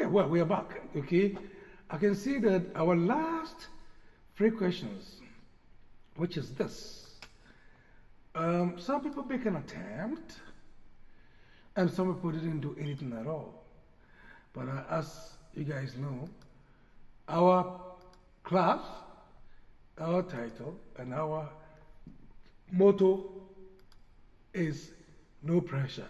well, we are back, okay? I can see that our last 3 questions, which is this. Some people make an attempt, and some people didn't do anything at all. But as you guys know, our class, our title, and our motto is no pressure.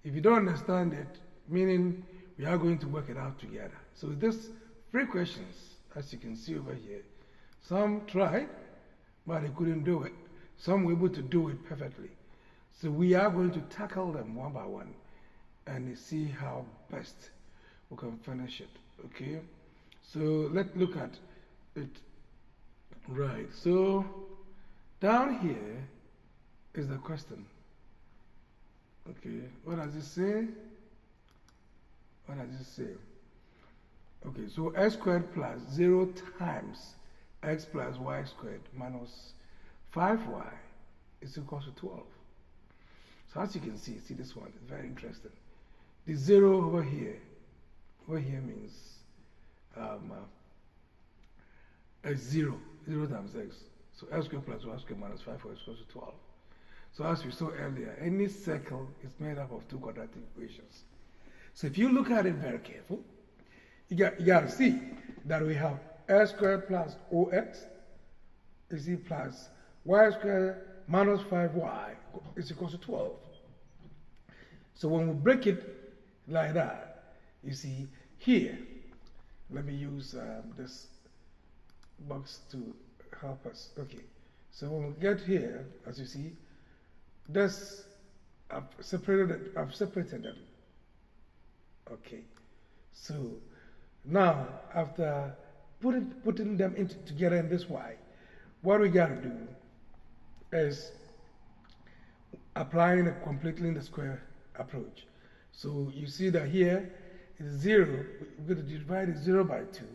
If you don't understand it, meaning we are going to work it out together. So this 3 questions, as you can see over here, some tried, but they couldn't do it. Some were able to do it perfectly. So we are going to tackle them one by one and see how best we can finish it, okay? So let's look at it. Right, so down here is the question. Okay, what does it say? What does it say? Okay, so x squared plus 0 times x plus y squared minus 5y is equal to 12. So as you can see this one is very interesting. The 0 over here means a 0 times x. So x squared plus y squared minus 5y is equal to 12. So as we saw earlier, any circle is made up of 2 quadratic equations. So if you look at it very careful, you got to see that we have x squared plus ox is equal plus y squared minus 5y is equal to 12. So when we break it like that, you see here, let me use this box to help us. Okay, so when we get here, as you see, this I've separated them. Okay, so now after putting them together in this way, what we got to do is applying completely in the square approach. So you see that here is 0. We're going to divide it 0 by 2.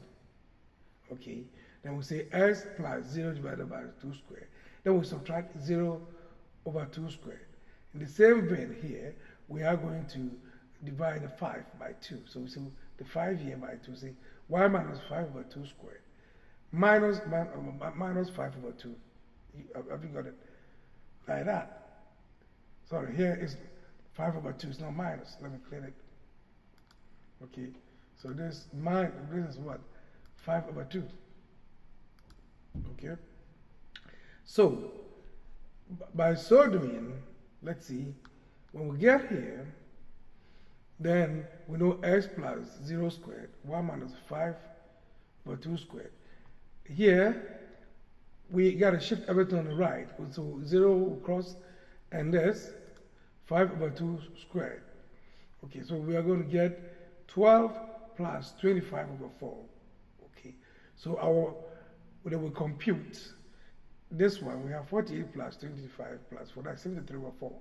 Okay, then we say x plus 0 divided by 2 squared. Then we subtract 0 over 2 squared. In the same vein here, we are going to divide the 5 by 2. So we say the 5 here by 2, say y minus 5 over 2 squared minus 5 over 2. Have you got it? Like that. Sorry, here is 5 over 2, it's not minus. Let me clean it. Okay, so this is what? 5 over 2. Okay, so by so doing, let's see, when we get here, then we know x plus 0 squared, 1 minus 5 over 2 squared. Here, we got to shift everything on the right. So 0 will cross, and this 5 over 2 squared. Okay, so we are going to get 12 plus 25 over 4. Okay, so when we compute this one, we have 48 plus 25 plus 4, that's 73 over 4.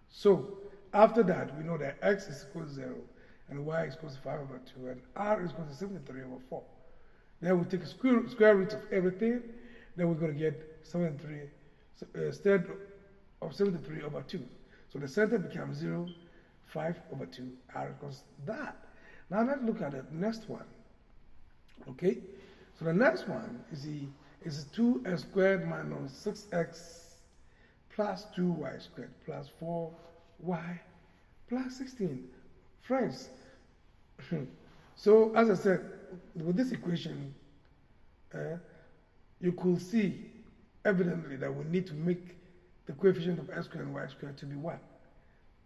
So after that, we know that x is equal to 0, and y is equal to 5 over 2, and r is equal to 73 over 4. Then we take a square root of everything, then we're going to get 73, instead of 73 over 2. So the center becomes 0, 5 over 2, r equals that. Now let's look at the next one. Okay, so the next one is 2x squared minus 6x plus 2y squared plus 4y plus 16. Friends, so as I said, with this equation, you could see evidently that we need to make the coefficient of x squared and y squared to be 1.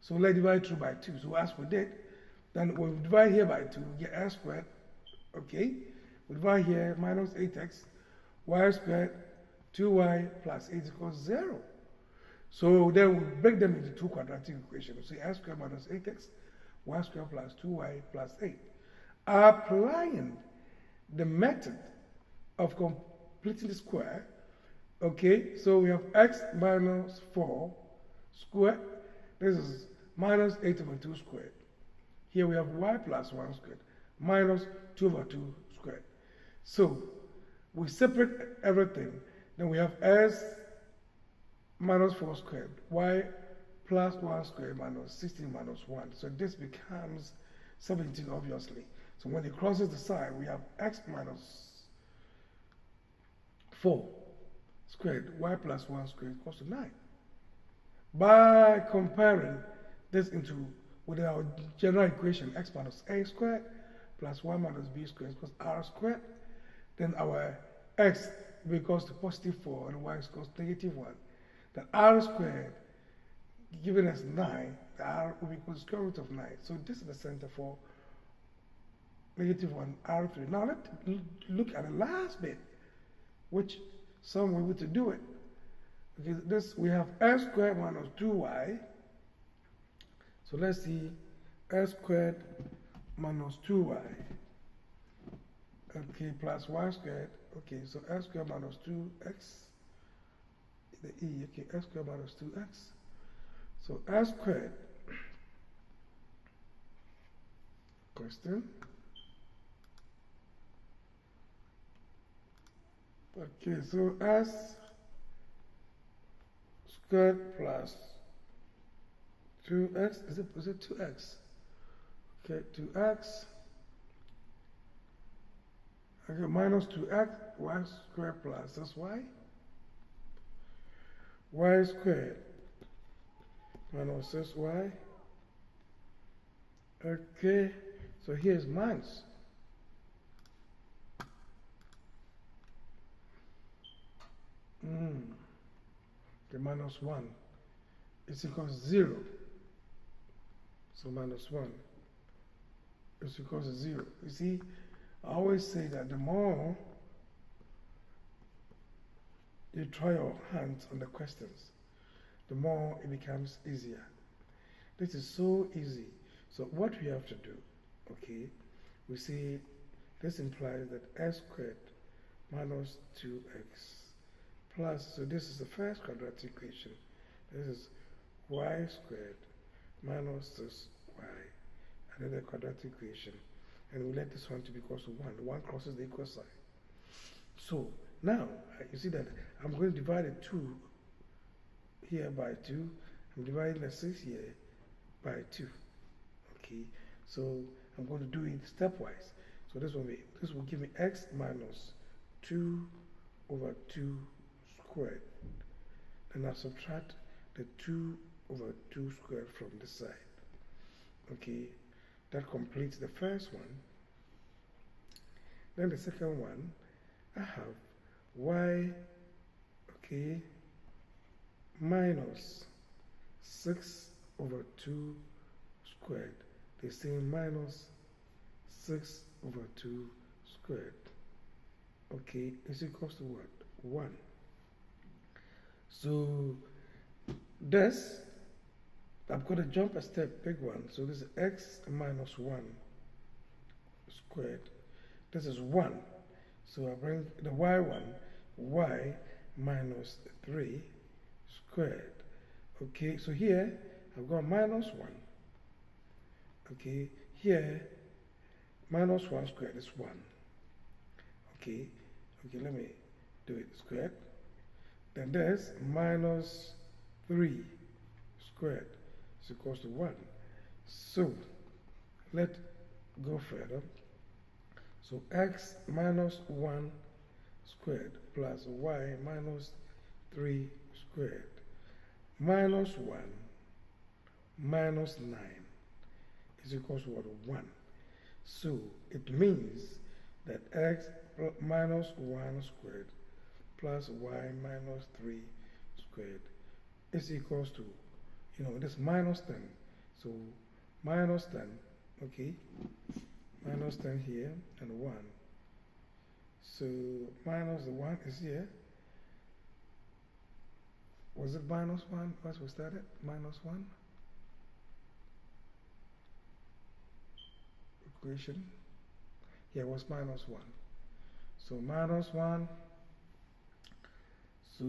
So let's divide through by 2. So as we did, then when we divide here by 2, we get x squared. Okay, we divide here minus 8x, y squared, 2y plus 8 equals 0. So then we break them into 2 quadratic equations. So x squared minus 8x, y squared plus 2y plus 8. Applying the method of completing the square, okay, so we have x minus 4 squared. This is minus 8 over 2 squared. Here we have y plus 1 squared minus 2 over 2 squared. So we separate everything. Then we have s minus 4 squared, y plus 1 squared minus 16 minus 1. So this becomes 17, obviously. So when it crosses the side, we have x minus 4 squared, y plus 1 squared equals to 9. By comparing this into with our general equation, x minus a squared plus y minus b squared equals r squared, then our x will be equals to positive 4 and y is equals to negative 1. Then r squared, giving us 9, the r will be equal to square root of 9. So this is the center for negative 1, r3. Now let's look at the last bit, which some way to do it. Okay, this we have x squared minus 2y. So let's see x squared minus 2y. Okay, plus y squared. Okay, so x squared minus 2x. The e, okay, x squared minus 2x. So x squared. Question. Okay, so x squared plus 2x, is it 2x? Okay, 2x, okay, minus 2x, y squared plus this y squared minus this y. Okay, so here's minus. Okay, minus 1 is equals to 0. So minus 1 is equals to 0. You see, I always say that the more you try your hands on the questions, the more it becomes easier. This is so easy. So what we have to do, okay, we see this implies that x squared minus 2x plus, so this is the first quadratic equation. This is y squared minus this y, and then the quadratic equation. And we let this one to be equal to 1. The 1 crosses the equal sign. So now, you see that I'm going to divide the 2 here by 2. I'm dividing the 6 here by 2. Okay, so I'm going to do it stepwise. So this will give me x minus 2 over 2 squared. Then I subtract the 2 over 2 squared from this side. Okay, that completes the first one. Then the second one, I have y, okay, minus 6 over 2 squared. They say minus 6 over 2 squared. Okay, is equals to what? 1. So this, I'm going to jump a step, big one. So this is x minus 1 squared. This is 1. So I bring the y1, y minus 3 squared. Okay, so here I've got minus 1. Okay, here minus 1 squared is 1. Okay, let me do it squared. Then there's minus 3 squared is equals to 1. So let's go further. So x minus 1 squared plus y minus 3 squared minus 1 minus 9 is equals to what? 1. So it means that x minus 1 squared plus y minus 3 squared is equals to, this minus 10. So minus 10, okay, minus 10 here and 1. So minus the 1 is here. Was it minus 1 once we started? Minus 1? Equation. Here was minus 1. So minus 1. So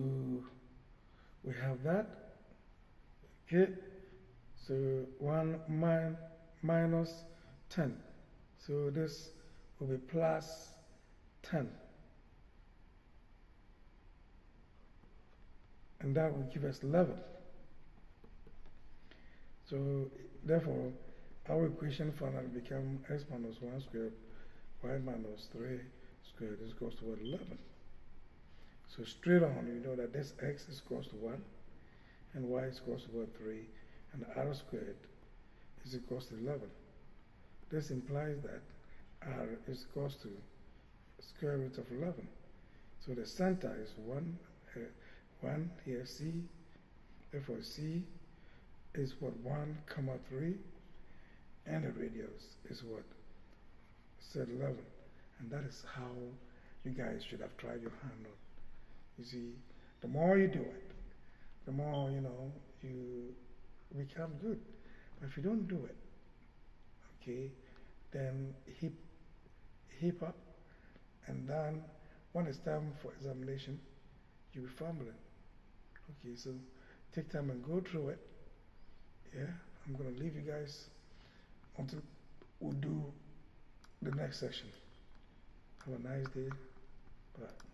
we have that. Okay. So 1 minus 10. So this will be plus 10. And that will give us 11. So therefore, our equation finally become x minus 1 squared, y minus 3 squared is equals to what, 11. So straight on, you know that this x is equals to 1, and y is equals to what, 3, and r squared is equals to 11. This implies that r is equals to square root of 11. So the center is 1 here, c. Therefore, c is what, 1 comma 3, and the radius is what, said 11. And that is how you guys should have tried your hand on. You see, the more you do it, the more, you know, you become good. But if you don't do it, okay, then heap up, and then when it's time for examination, you'll be fumbling. Okay, so take time and go through it. Yeah, I'm going to leave you guys until we'll do the next session. Have a nice day. Bye.